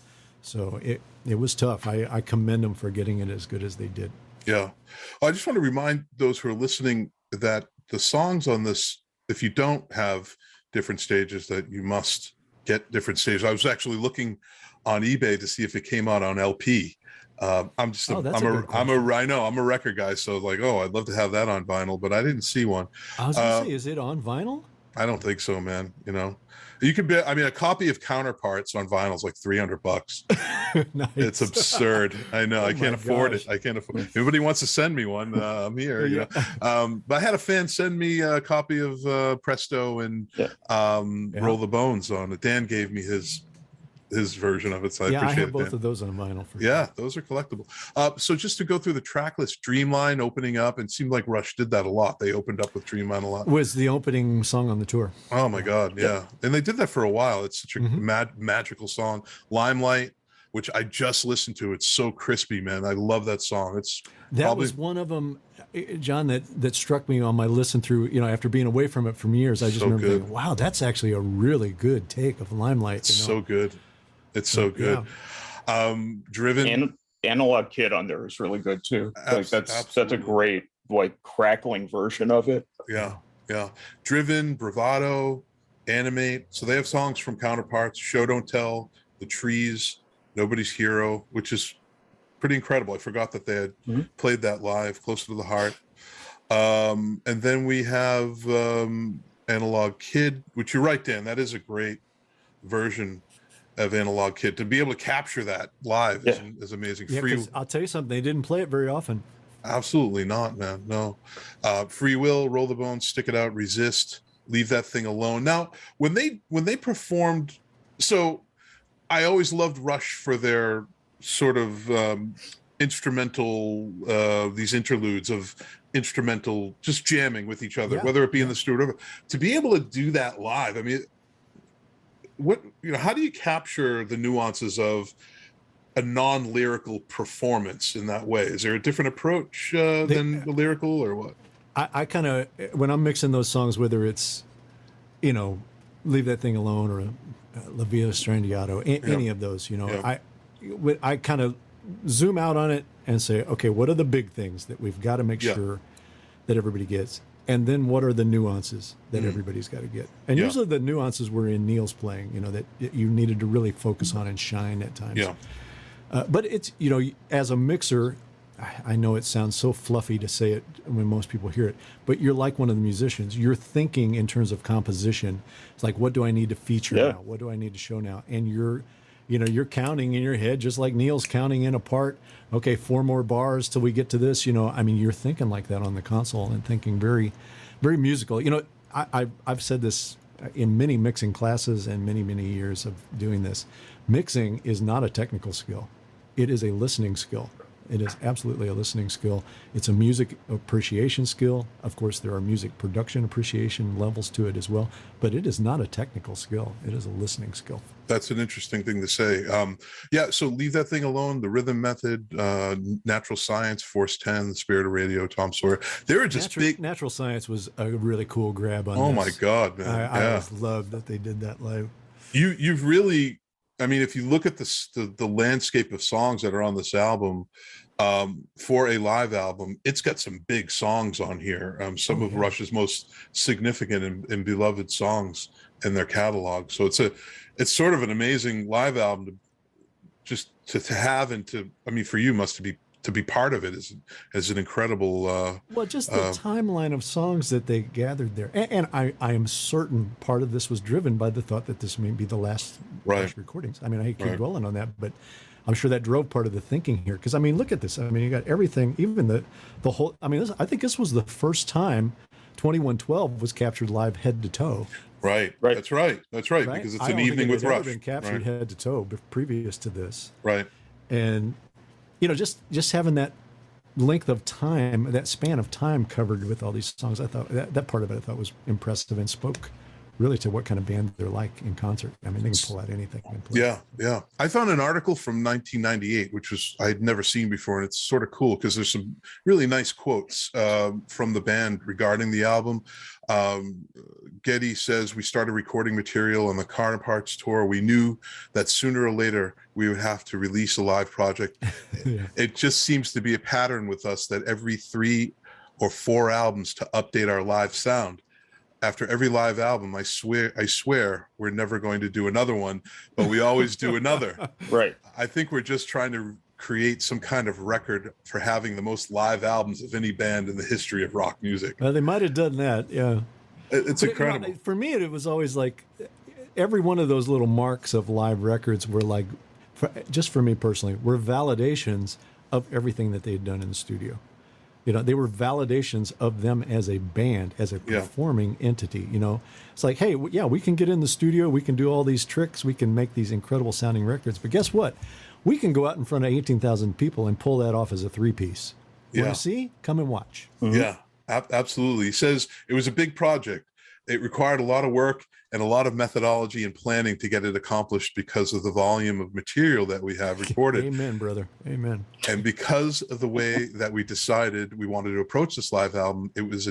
So it was tough. I commend them for getting it as good as they did. Yeah. I just want to remind those who are listening that the songs on this, if you don't have different stages that you must get different stages. I was actually looking on eBay to see if it came out on LP. I'm just, Oh, that's I'm a a, good I'm question. a, I know I'm a record guy. So like, oh, I'd love to have that on vinyl, but I didn't see one. I was gonna say, is it on vinyl? I don't think so, man. You know, you could be, I mean, a copy of Counterparts on vinyl is like $300. Nice. It's absurd. I know. Oh I can't my afford gosh. it. I can't afford. If anybody wants to send me one, I'm here. You Yeah. know. But I had a fan send me a copy of Presto and Yeah. Roll the Bones on it. Dan gave me his version of it, so I Yeah, I appreciate have it. both Dan. of those on vinyl for Yeah, those are collectible. So just to go through the track list, Dreamline opening up, and it seemed like Rush did that a lot. They opened up with Dreamline a lot. Was the opening song on the tour. Oh my God, yeah. And they did that for a while. It's such a magical song. Limelight, which I just listened to. It's so crispy, man. I love that song. It's That probably was one of them, John, that struck me on my listen through, after being away from it for years. I just So remember good. thinking, wow, that's actually a really good take of Limelight. it's so good. It's so good. Driven. And Analog Kid on there is really good too. Like that's a absolutely. great like crackling version of it. Yeah, yeah. Driven, Bravado, Animate. So they have songs from Counterparts, Show Don't Tell, The Trees, Nobody's Hero, which is pretty incredible. I forgot that they had played that live, Closer to the Heart. And then we have Analog Kid, which you're right, Dan, that is a great version of Analog Kid. To be able to capture that live is amazing. Yeah, 'cause I'll tell you something, they didn't play it very often. Absolutely not, man. No. Free Will, Roll the Bones, Stick It Out, Resist, Leave That Thing Alone. Now, when they performed, so I always loved Rush for their sort of instrumental, these interludes of instrumental, just jamming with each other, whether it be in the studio or whatever. To be able to do that live, I mean, how do you capture the nuances of a non-lyrical performance in that way? Is there a different approach than the lyrical, or what? I kind of, when I'm mixing those songs, whether it's, Leave That Thing Alone or La Via Strandiato, any of those, I kind of zoom out on it and say, okay, what are the big things that we've got to make sure that everybody gets? And then what are the nuances that everybody's got to get? And usually the nuances were in Neil's playing, that you needed to really focus on and shine at times. Yeah. But it's, as a mixer, I know it sounds so fluffy to say it when most people hear it, but you're like one of the musicians. You're thinking in terms of composition. It's like, what do I need to feature now? What do I need to show now? And you're counting in your head, just like Neil's counting in a part. Okay, 4 more bars till we get to this. You're thinking like that on the console and thinking very, very musical. I've said this in many mixing classes and many, many years of doing this. Mixing is not a technical skill. It is a listening skill. It is absolutely a listening skill. It's a music appreciation skill. Of course, there are music production appreciation levels to it as well, but it is not a technical skill. It is a listening skill. That's an interesting thing to say. So Leave That Thing Alone, The Rhythm Method, Natural Science, Force 10, The Spirit of Radio, Tom Sawyer. They were just big. Natural Science was a really cool grab on Oh this. my God, man. I always loved that they did that live. You've really, I mean, if you look at the landscape of songs that are on this album, for a live album, it's got some big songs on here. Some of Rush's most significant and beloved songs in their catalog. So it's sort of an amazing live album to have, and for you to be part of it is an incredible. Just the timeline of songs that they gathered there, and I am certain part of this was driven by the thought that this may be the last Rush recordings. I hate to keep dwelling on that, but I'm sure that drove part of the thinking here. Because look at this. You got everything, even the whole. I think this was the first time 2112 was captured live head to toe. Right. That's right. Because it's an evening with Rush. Been captured head to toe previous to this. Right. And just having that length of time, that span of time covered with all these songs, I thought that part of it I thought was impressive and spoke really to what kind of band they're like in concert. They can pull out anything. And play. Yeah. I found an article from 1998, which I had never seen before, and it's sort of cool because there's some really nice quotes from the band regarding the album. Getty says, "We started recording material on the Counterparts tour. We knew that sooner or later we would have to release a live project. It just seems to be a pattern with us that every 3 or 4 albums to update our live sound." after every live album, I swear we're never going to do another one, but we always do another. Right. I think we're just trying to create some kind of record for having the most live albums of any band in the history of rock music. Well, they might have done that. Yeah. It's But, incredible. for me, it was always like every one of those little marks of live records were like, just for me personally, were validations of everything that they'd done in the studio. You know, they were validations of them as a band, as a performing entity. You know, it's like, hey, yeah, we can get in the studio, we can do all these tricks, we can make these incredible sounding records. But guess what? We can go out in front of 18,000 people and pull that off as a 3-piece. Want to see? Come and watch. Yeah, absolutely. He says it was a big project. It required a lot of work and a lot of methodology and planning to get it accomplished because of the volume of material that we have recorded. Amen, brother. Amen. And because of the way that we decided we wanted to approach this live album, it was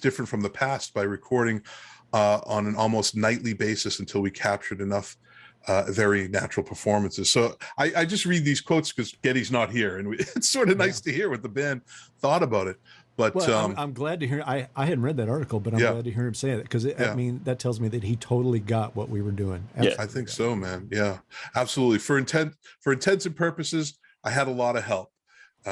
different from the past by recording on an almost nightly basis until we captured enough very natural performances. So I just read these quotes because Geddy's not here, and it's sort of nice to hear what the band thought about it. But well, I'm glad to hear. I hadn't read that article, but I'm glad to hear him say that because I mean that tells me that he totally got what we were doing. I think so, man. Yeah, absolutely. For intents and purposes, I had a lot of help.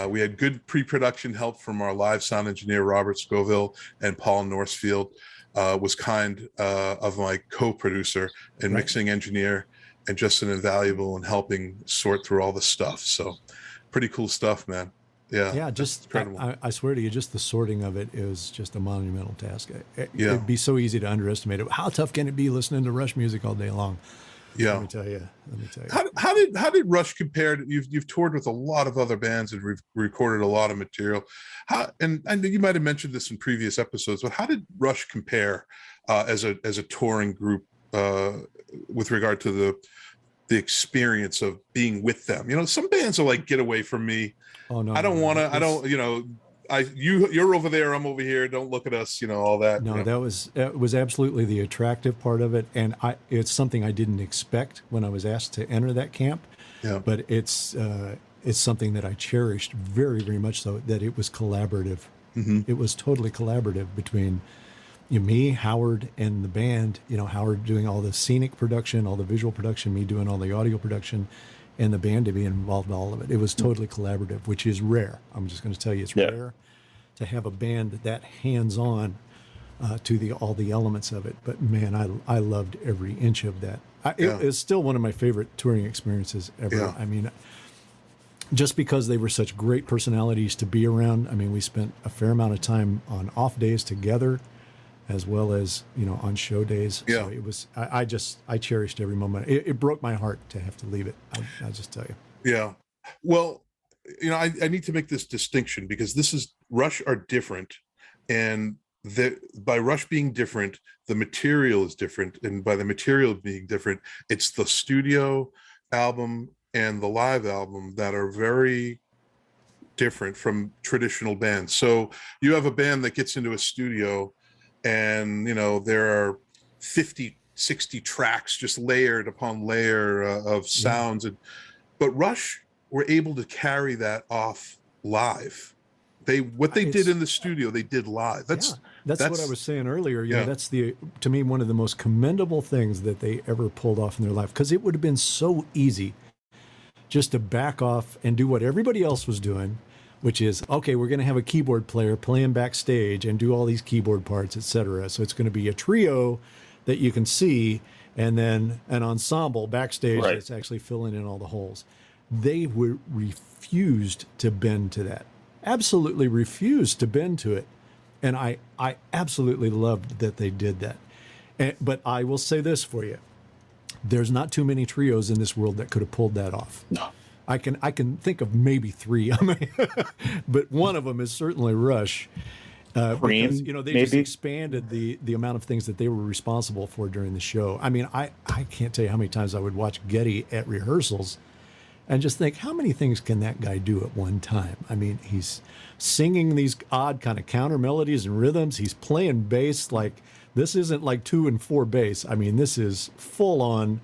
We had good pre-production help from our live sound engineer Robert Scovill, and Paul Northfield was kind of my co-producer and mixing engineer, and just an invaluable in helping sort through all the stuff. So pretty cool stuff, man. Yeah, just incredible. I swear to you, just the sorting of it is just a monumental task. It'd be so easy to underestimate it. How tough can it be listening to Rush music all day long? Yeah, let me tell you. How did Rush compare to, you've toured with a lot of other bands and recorded a lot of material. And I know you might have mentioned this in previous episodes, but how did Rush compare as a touring group with regard to the experience of being with them? You know, some bands are like, get away from me. Oh no, I don't want to. I don't. You know, you're over there, I'm over here. Don't look at us. You know, all that. No, you know? that was absolutely the attractive part of it, and it's something I didn't expect when I was asked to enter that camp. Yeah. But it's something that I cherished very, very much. So that it was collaborative. Mm-hmm. It was totally collaborative between me, Howard, and the band. You know, Howard doing all the scenic production, all the visual production, me doing all the audio production, and the band to be involved in all of it. It was totally collaborative, which is rare. I'm just going to tell you, it's rare to have a band that hands-on to all the elements of it. But man, I loved every inch of that. It's still one of my favorite touring experiences ever. Yeah. I mean, just because they were such great personalities to be around. I mean, we spent a fair amount of time on off days together, as well as, on show days. Yeah. So it was, I cherished every moment. It broke my heart to have to leave it. I'll just tell you. Yeah. Well, I need to make this distinction because Rush are different. And by Rush being different, the material is different. And by the material being different, it's the studio album and the live album that are very different from traditional bands. So you have a band that gets into a studio and there are 50, 60 tracks just layered upon layer of sounds, but Rush were able to carry that off live. What they did in the studio, they did live. That's what I was saying earlier. That's to me one of the most commendable things that they ever pulled off in their life, because it would have been so easy just to back off and do what everybody else was doing, which is, okay, we're going to have a keyboard player playing backstage and do all these keyboard parts, etc. So it's going to be a trio that you can see, and then an ensemble backstage that's actually filling in all the holes. They refused to bend to that. Absolutely refused to bend to it. And I absolutely loved that they did that. But I will say this for you. There's not too many trios in this world that could have pulled that off. No. I can think of maybe 3, but one of them is certainly Rush, because they just expanded the amount of things that they were responsible for during the show. I mean, I can't tell you how many times I would watch Geddy at rehearsals and just think, how many things can that guy do at one time? I mean, he's singing these odd kind of counter melodies and rhythms. He's playing bass. Like, this isn't like 2 and 4 bass. I mean, this is full on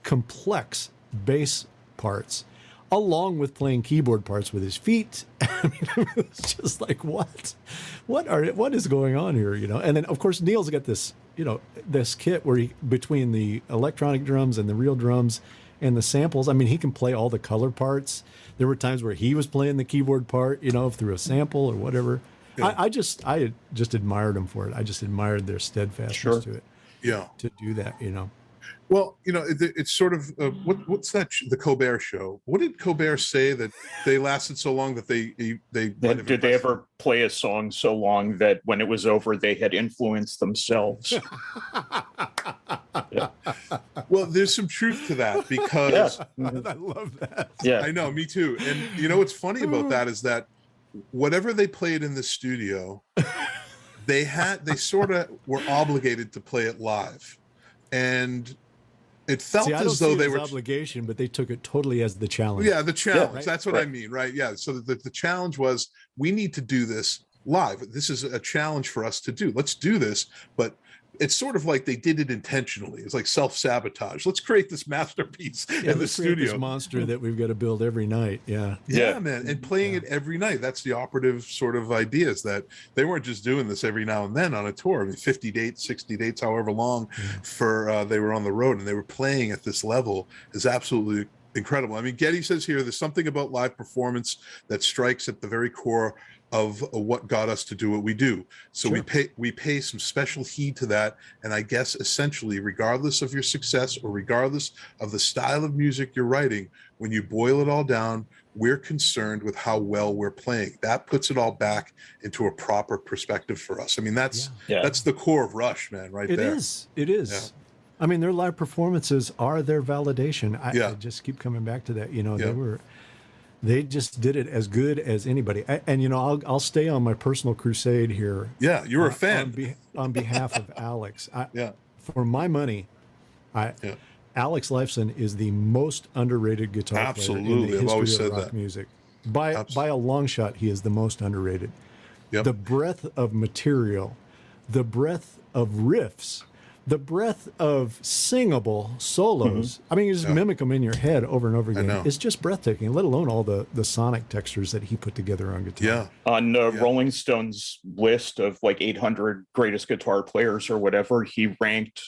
complex bass parts. along with playing keyboard parts with his feet. I mean, it's just like, what is going on here, you know? And then of course Neil's got this, you know, this kit where he, between the electronic drums and the real drums and the samples, I mean, he can play all the color parts. There were times where he was playing the keyboard part, you know, through a sample or whatever. Yeah. I just admired him for it. I just admired their steadfastness to it. Yeah. To do that, you know. Well, you know, it's sort of what's that? The Colbert Show. What did Colbert say that they lasted so long that they did they ever play a song so long that when it was over they had influenced themselves? Yeah. Well, there's some truth to that because I love that. Yeah, I know, me too. And you know what's funny about that is that whatever they played in the studio, they sort of were obligated to play it live, and it felt as though they were obligation, but they took it totally as the challenge. Yeah, the challenge. Yeah, right? That's what I mean, right? Yeah. So the challenge was, we need to do this live. This is a challenge for us to do. Let's do this. But it's sort of like they did it intentionally. It's like self-sabotage. Let's create this masterpiece in the studio. This monster that we've got to build every night. Yeah, man. And playing it every night. That's the operative sort of idea, is that they weren't just doing this every now and then on a tour. I mean, 50 dates, 60 dates, however long for they were on the road, and they were playing at this level is absolutely incredible. I mean, Getty says here, there's something about live performance that strikes at the very core of what got us to do what we do. So we pay some special heed to that. And I guess essentially, regardless of your success or regardless of the style of music you're writing, when you boil it all down, we're concerned with how well we're playing. That puts it all back into a proper perspective for us. I mean, that's the core of Rush, man, right there. It is. Yeah. I mean, their live performances are their validation. I just keep coming back to that. You know, they just did it as good as anybody. And you know, I'll stay on my personal crusade here. Yeah, you're a fan. On behalf of Alex. For my money, Alex Lifeson is the most underrated guitar player in the history of rock music. By a long shot, he is the most underrated. Yep. The breadth of material, the breadth of riffs, the breadth of singable solos. I mean, you just mimic them in your head over and over again. It's just breathtaking, let alone all the sonic textures that he put together on guitar. Yeah. On Rolling Stone's list of like 800 greatest guitar players or whatever, he ranked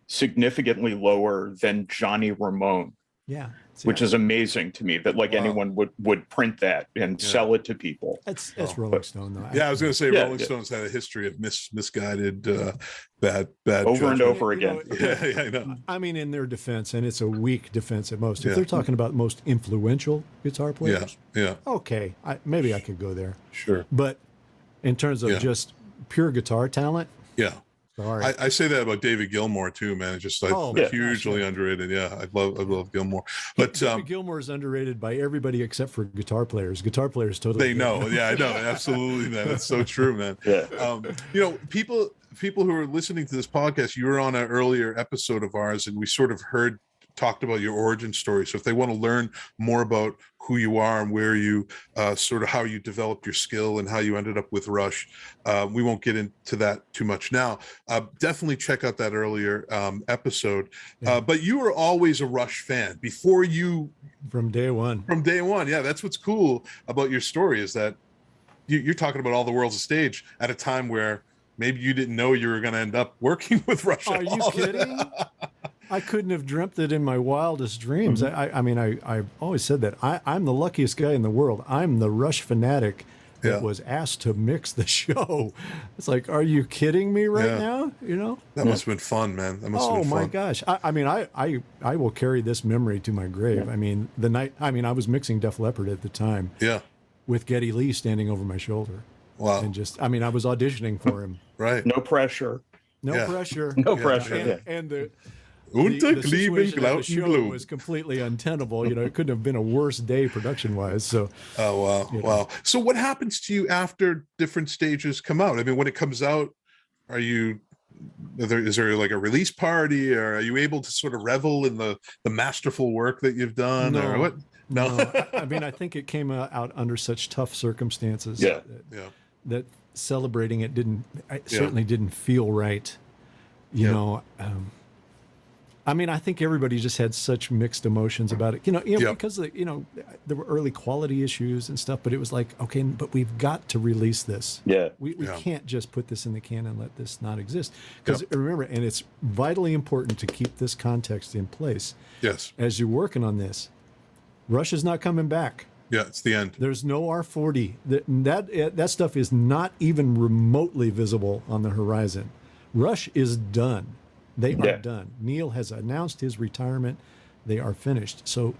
significantly lower than Johnny Ramone. Yeah. Which is amazing to me that anyone would print that and sell it to people. That's Rolling Stone, though. Yeah, I was going to say Rolling Stone's had a history of misguided, bad over and over again. I know. I mean, in their defense, and it's a weak defense at most. If they're talking about most influential guitar players, okay, maybe I could go there. Sure. But in terms of just pure guitar talent, sorry. I say that about David Gilmour too, man. It's just hugely underrated. Yeah, I love Gilmour. But David Gilmour is underrated by everybody except for guitar players. Guitar players totally. They know. Yeah, I know. Absolutely, man. That's so true, man. You know, people who are listening to this podcast, you were on an earlier episode of ours, and we sort of talked about your origin story. So if they want to learn more about who you are and where you sort of how you developed your skill and how you ended up with Rush, we won't get into that too much now. Definitely check out that earlier episode. But you were always a Rush fan before you. From day one. Yeah, that's what's cool about your story, is that you're talking about All the World's a Stage at a time where maybe you didn't know you were going to end up working with Rush. Are you kidding? I couldn't have dreamt it in my wildest dreams. I mean, I've always said that. I'm the luckiest guy in the world. I'm the Rush fanatic that was asked to mix the show. It's like, are you kidding me now? You know? That must have been fun, man. That must have been fun. Oh, my gosh. I mean, I will carry this memory to my grave. I mean, I was mixing Def Leppard at the time. Yeah. With Geddy Lee standing over my shoulder. Wow. And I was auditioning for him. Right. No pressure. No pressure. No pressure. And the situation of the show was completely untenable. You know, it couldn't have been a worse day production-wise. So, wow. So, what happens to you after different stages come out? I mean, when it comes out, is there like a release party, or are you able to sort of revel in the masterful work that you've done, or what? No. I mean, I think it came out under such tough circumstances. That celebrating it certainly didn't feel right. You know. I mean, I think everybody just had such mixed emotions about it, because there were early quality issues and stuff, but it was like, okay, but we've got to release this. Yeah. We can't just put this in the can and let this not exist. Because remember, and it's vitally important to keep this context in place. Yes. As you're working on this, Rush is not coming back. Yeah, it's the end. There's no R40. That stuff is not even remotely visible on the horizon. Rush is done. They are done. Neil has announced his retirement. They are finished. So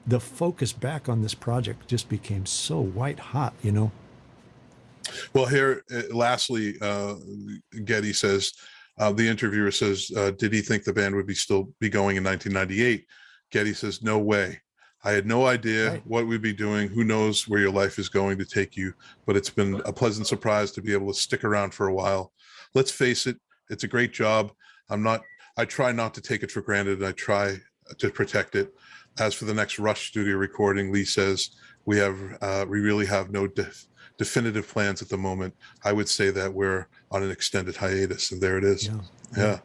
the focus back on this project just became so white hot, Well, here, lastly, Getty says, the interviewer says, did he think the band would still be going in 1998? Getty says, no way. I had no idea what we'd be doing. Who knows where your life is going to take you, but it's been a pleasant surprise to be able to stick around for a while. Let's face it, it's a great job. I try not to take it for granted. I try to protect it. As for the next Rush studio recording, Lee says, we really have no definitive plans at the moment. I would say that we're on an extended hiatus, and there it is. Yeah.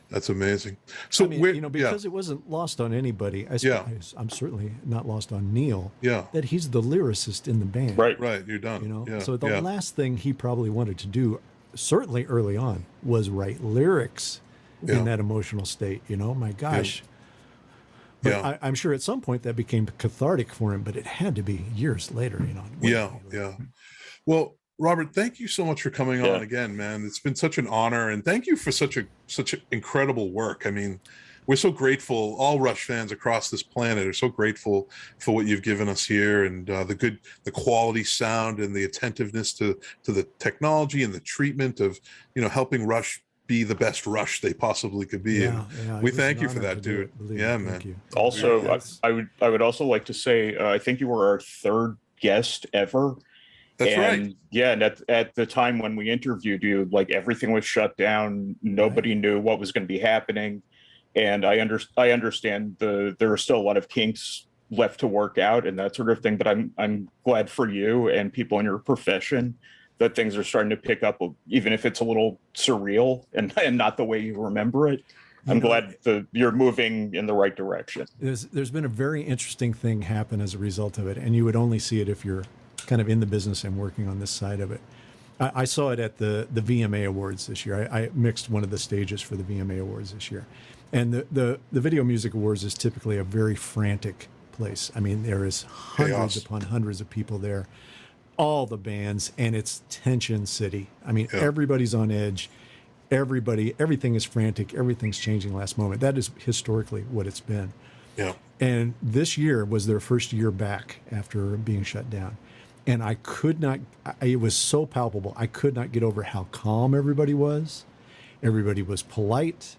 That's amazing. So, because it wasn't lost on anybody, I'm certainly not lost on Neil. Yeah. That he's the lyricist in the band. Right. You're done. So the last thing he probably wanted to do, certainly early on, was write lyrics in that emotional state. My gosh. But I'm sure at some point that became cathartic for him, but it had to be years later. Yeah. Well, Robert, thank you so much for coming on again, man. It's been such an honor, and thank you for such incredible work. I mean, we're so grateful. All Rush fans across this planet are so grateful for what you've given us here, and the quality sound and the attentiveness to the technology and the treatment of helping Rush be the best Rush they possibly could be. We thank you for that, dude. Man. Also, I would also like to say I think you were our third guest ever. That's right. Yeah, and at the time when we interviewed you, like everything was shut down. Nobody knew what was going to be happening, and I understand there are still a lot of kinks left to work out and that sort of thing. But I'm glad for you and people in your profession that things are starting to pick up, even if it's a little surreal and not the way you remember it. I'm glad you're moving in the right direction. There's been a very interesting thing happen as a result of it, and you would only see it if you're kind of in the business and working on this side of it. I saw it at the VMA Awards this year. I mixed one of the stages for the VMA Awards this year. And the Video Music Awards is typically a very frantic place. I mean, there is hundreds upon hundreds of people there, all the bands, and it's tension city. I mean, everybody's on edge. Everything is frantic. Everything's changing last moment. That is historically what it's been. Yeah. And this year was their first year back after being shut down. And I could not, it was so palpable. I could not get over how calm everybody was. Everybody was polite.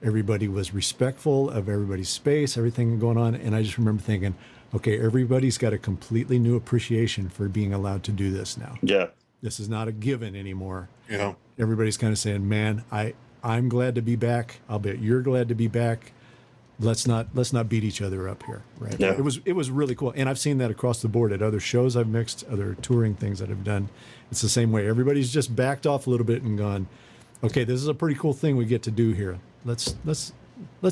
Everybody was respectful of everybody's space, everything going on. And I just remember thinking, okay, everybody's got a completely new appreciation for being allowed to do this now. Yeah. This is not a given anymore. Yeah. Everybody's kind of saying, man, I'm glad to be back. I'll bet you're glad to be back. Let's not beat each other up here, right? Yeah. It was really cool, and I've seen that across the board at other shows I've mixed, other touring things that I've done. It's the same way. Everybody's just backed off a little bit and gone, okay, this is a pretty cool thing we get to do here. Let's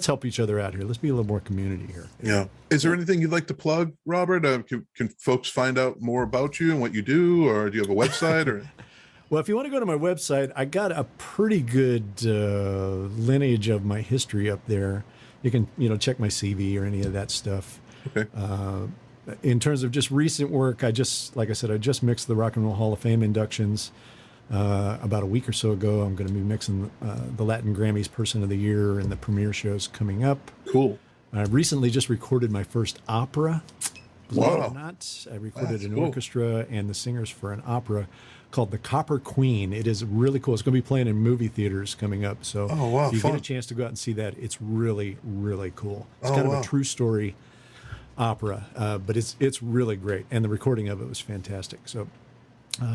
help each other out here. Let's be a little more community here. Yeah. Is there anything you'd like to plug, Robert? Can folks find out more about you and what you do, or do you have a website? Or Well, if you want to go to my website, I got a pretty good lineage of my history up there. You can, check my CV or any of that stuff. Okay. In terms of just recent work, like I said, I just mixed the Rock and Roll Hall of Fame inductions about a week or so ago. I'm going to be mixing the Latin Grammys Person of the Year and the premiere shows coming up. Cool. I recently just recorded my first opera. Believe it Wow. or not, I recorded an cool. orchestra and the singers for an opera called The Copper Queen. It is really cool. It's going to be playing in movie theaters coming up. So Oh, wow, if you fun. get a chance to go out and see that, it's really, really cool. It's Oh, kind of wow. a true story opera, but it's really great. And the recording of it was fantastic. So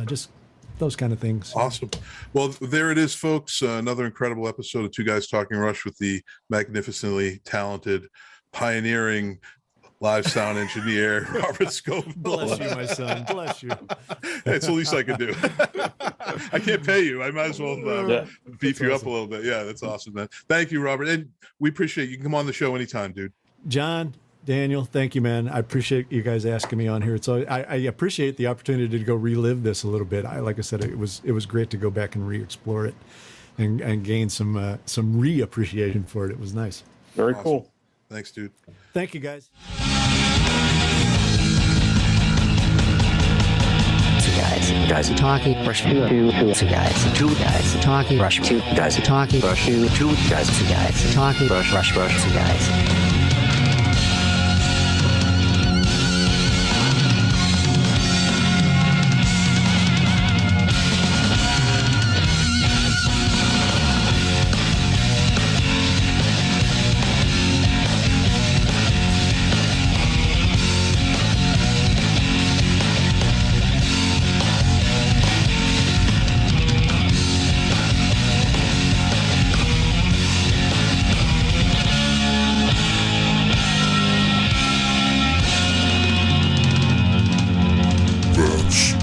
just those kind of things. Awesome. Well, there it is, folks. Another incredible episode of Two Guys Talking Rush with the magnificently talented, pioneering, live sound engineer, Robert Scovill. Bless you, my son. Bless you. It's the least I can do. I can't pay you. I might as well beef you up a little bit. Yeah, that's awesome, man. Thank you, Robert. And we appreciate you. You can come on the show anytime, dude. John, Daniel, thank you, man. I appreciate you guys asking me on here. So I appreciate the opportunity to go relive this a little bit. Like I said, it was great to go back and re-explore it and gain some re-appreciation for it. It was nice. Very Awesome. cool. Thanks, dude. Thank you, guys. Two guys are talking, brush two guys are talking, brush two guys are talking, brush two guys are talking, brush two guys. That's